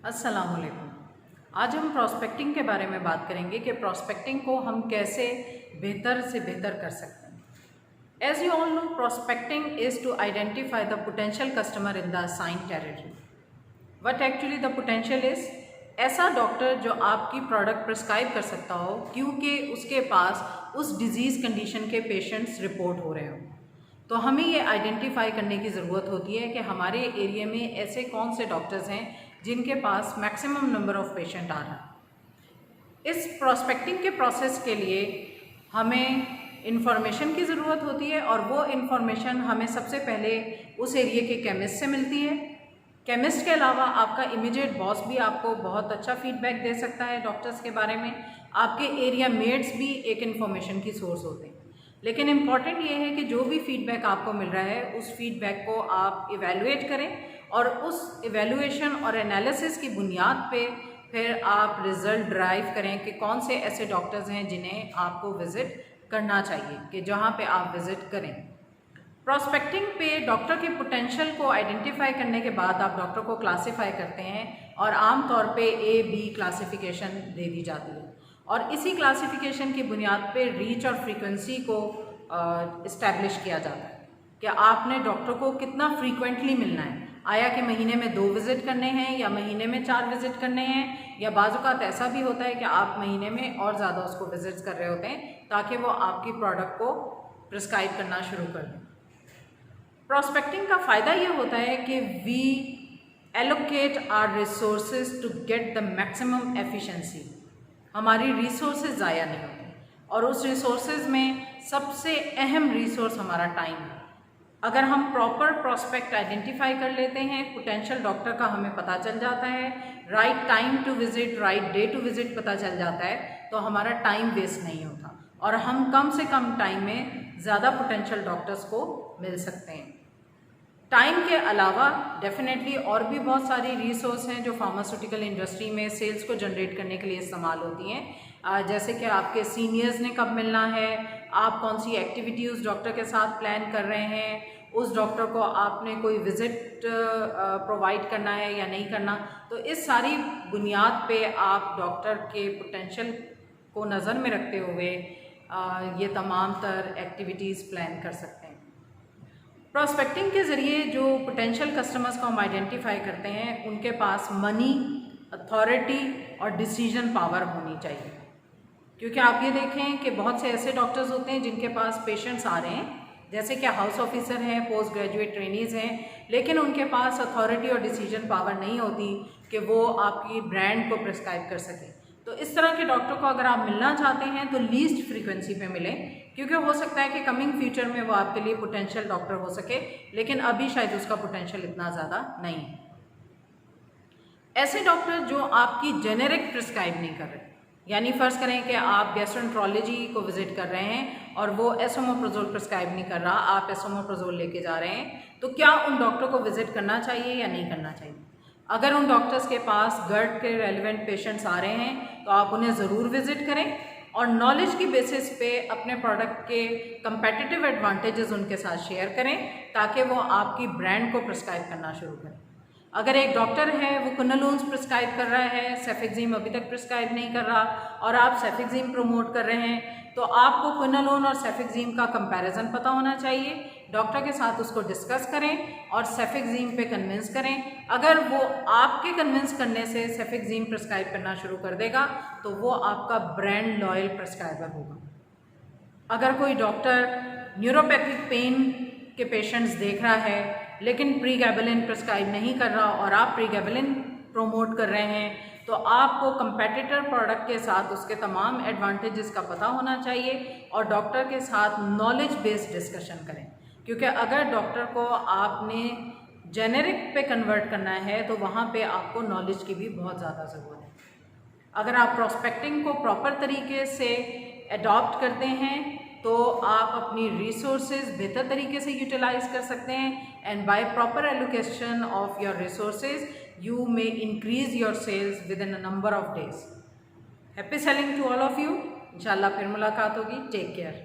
अस्सलामुअलैकुम। आज हम प्रॉस्पेक्टिंग के बारे में बात करेंगे कि प्रॉस्पेक्टिंग को हम कैसे बेहतर से बेहतर कर सकते हैं। As you all know, prospecting is to identify the potential customer in the assigned territory. What actually the potential is, ऐसा डॉक्टर जो आपकी प्रोडक्ट प्रिस्क्राइब कर सकता हो क्योंकि उसके पास उस डिजीज़ कंडीशन के पेशेंट्स रिपोर्ट हो रहे हों। तो हमें ये आइडेंटिफाई करने की ज़रूरत होती है कि हमारे एरिया में ऐसे कौन से डॉक्टर्स हैं जिनके पास मैक्सिमम नंबर ऑफ़ पेशेंट आ रहा है। इस प्रॉस्पेक्टिंग के प्रोसेस के लिए हमें इंफॉर्मेशन की ज़रूरत होती है और वो इंफॉर्मेशन हमें सबसे पहले उस एरिया के केमिस्ट से मिलती है। केमिस्ट के अलावा आपका इमीडिएट बॉस भी आपको बहुत अच्छा फीडबैक दे सकता है डॉक्टर्स के बारे में। आपके एरिया मेट्स भी एक इन्फॉर्मेशन की सोर्स होते हैं। लेकिन इम्पॉर्टेंट ये है कि जो भी फीडबैक आपको मिल रहा है उस फीडबैक को आप इवेलुएट करें और उस इवेलुएशन और एनालिसिस की बुनियाद पे फिर आप रिज़ल्ट ड्राइव करें कि कौन से ऐसे डॉक्टर्स हैं जिन्हें आपको विज़िट करना चाहिए, कि जहाँ पे आप विज़िट करें। प्रॉस्पेक्टिंग पे डॉक्टर के पोटेंशियल को आइडेंटिफाई करने के बाद आप डॉक्टर को क्लासीफाई करते हैं और आम तौर पे A-B क्लासिफिकेशन दे दी जाती है और इसी क्लासिफिकेशन की बुनियाद पे रीच और फ्रीक्वेंसी को इस्टेब्लिश किया जाता है कि आपने डॉक्टर को कितना फ्रीक्वेंटली मिलना है। आया कि महीने में 2 विज़िट करने हैं या महीने में 4 विज़िट करने हैं, या बाज़-औक़ात ऐसा भी होता है कि आप महीने में और ज़्यादा उसको विज़िट्स कर रहे होते हैं ताकि वो आपकी प्रोडक्ट को प्रिस्क्राइब करना शुरू कर दें। प्रॉस्पेक्टिंग का फ़ायदा ये होता है कि we allocate our resources to get the maximum efficiency. हमारी रिसोर्सेज ज़ाया नहीं होते और उस रिसोर्सेज में सबसे अहम रिसोर्स हमारा टाइम है। अगर हम प्रॉपर प्रॉस्पेक्ट आइडेंटिफाई कर लेते हैं, पोटेंशियल डॉक्टर का हमें पता चल जाता है, right time to visit, right day to visit पता चल जाता है, तो हमारा टाइम वेस्ट नहीं होता और हम कम से कम टाइम में ज़्यादा पोटेंशियल डॉक्टर्स को मिल सकते हैं। टाइम के अलावा डेफिनेटली और भी बहुत सारी रिसोर्स हैं जो फार्मास्यूटिकल इंडस्ट्री में सेल्स को जनरेट करने के लिए इस्तेमाल होती हैं, जैसे कि आपके सीनियर्स ने कब मिलना है, आप कौन सी एक्टिविटी उस डॉक्टर के साथ प्लान कर रहे हैं, उस डॉक्टर को आपने कोई विज़िट प्रोवाइड करना है या नहीं करना। तो इस सारी बुनियाद पे आप डॉक्टर के पोटेंशियल को नज़र में रखते हुए ये तमाम तर एक्टिविटीज़ प्लान कर सकते हैं। प्रॉस्पेक्टिंग के ज़रिए जो पोटेंशियल कस्टमर्स को हम आइडेंटिफाई करते हैं उनके पास मनी, अथॉरिटी और डिसीजन पावर होनी चाहिए, क्योंकि आप ये देखें कि बहुत से ऐसे डॉक्टर्स होते हैं जिनके पास पेशेंट्स आ रहे हैं, जैसे कि हाउस ऑफिसर हैं, पोस्ट ग्रेजुएट ट्रेनीज़ हैं, लेकिन उनके पास अथॉरिटी और डिसीजन पावर नहीं होती कि वो आपकी ब्रांड को प्रिस्क्राइब कर सकें। तो इस तरह के डॉक्टर को अगर आप मिलना चाहते हैं तो लीस्ट फ्रीक्वेंसी पे मिलें, क्योंकि हो सकता है कि कमिंग फ्यूचर में वो आपके लिए पोटेंशियल डॉक्टर हो सके, लेकिन अभी शायद उसका पोटेंशियल इतना ज़्यादा नहीं है। ऐसे डॉक्टर जो आपकी जेनेरिक प्रिस्क्राइब नहीं कर रहे, यानी फ़र्ज़ करें कि आप गैस्ट्रोएंटरोलॉजी को विज़िट कर रहे हैं और वो एसोमोप्राज़ोल प्रिस्क्राइब नहीं कर रहा, आप एसोमोप्राज़ोल लेके जा रहे हैं, तो क्या उन डॉक्टर को विज़िट करना चाहिए या नहीं करना चाहिए? अगर उन डॉक्टर्स के पास GERD के रेलिवेंट पेशेंट्स आ रहे हैं तो आप उन्हें ज़रूर विज़िट करें और नॉलेज की बेसिस पे अपने प्रोडक्ट के कंपेटिटिव एडवांटेजेस उनके साथ शेयर करें ताकि वो आपकी ब्रांड को प्रिस्क्राइब करना शुरू करें। अगर एक डॉक्टर है वो क्विनोलोन्स प्रिस्क्राइब कर रहा है, सेफेक्सिम अभी तक प्रिस्क्राइब नहीं कर रहा और आप सेफेक्सिम प्रमोट कर रहे हैं, तो आपको क्विनोलोन और सेफेक्सिम का कंपैरिजन पता होना चाहिए। डॉक्टर के साथ उसको डिस्कस करें और सेफेक्सिम पे कन्विंस करें। अगर वो आपके कन्विंस करने से सेफेक्सिम प्रिस्क्राइब करना शुरू कर देगा तो वो आपका ब्रांड लॉयल प्रिस्क्राइबर होगा। अगर कोई डॉक्टर न्यूरोपैथिक पेन के पेशेंट्स देख रहा है लेकिन प्रीगैबलिन प्रिस्क्राइब नहीं कर रहा और आप प्रीगैबलिन प्रोमोट कर रहे हैं, तो आपको कंपेटिटर प्रोडक्ट के साथ उसके तमाम एडवांटेजेस का पता होना चाहिए और डॉक्टर के साथ नॉलेज बेस्ड डिस्कशन करें, क्योंकि अगर डॉक्टर को आपने जेनेरिक पे कन्वर्ट करना है तो वहाँ पे आपको नॉलेज की भी बहुत ज़्यादा ज़रूरत है। अगर आप प्रॉस्पेक्टिंग को प्रॉपर तरीके से अडॉप्ट करते हैं तो आप अपनी रिसोर्सेज बेहतर तरीके से यूटिलाइज कर सकते हैं and by proper allocation of your resources you may increase your sales within a number of days. Happy selling to all of you. इंशाल्लाह फिर मुलाकात होगी. Take care.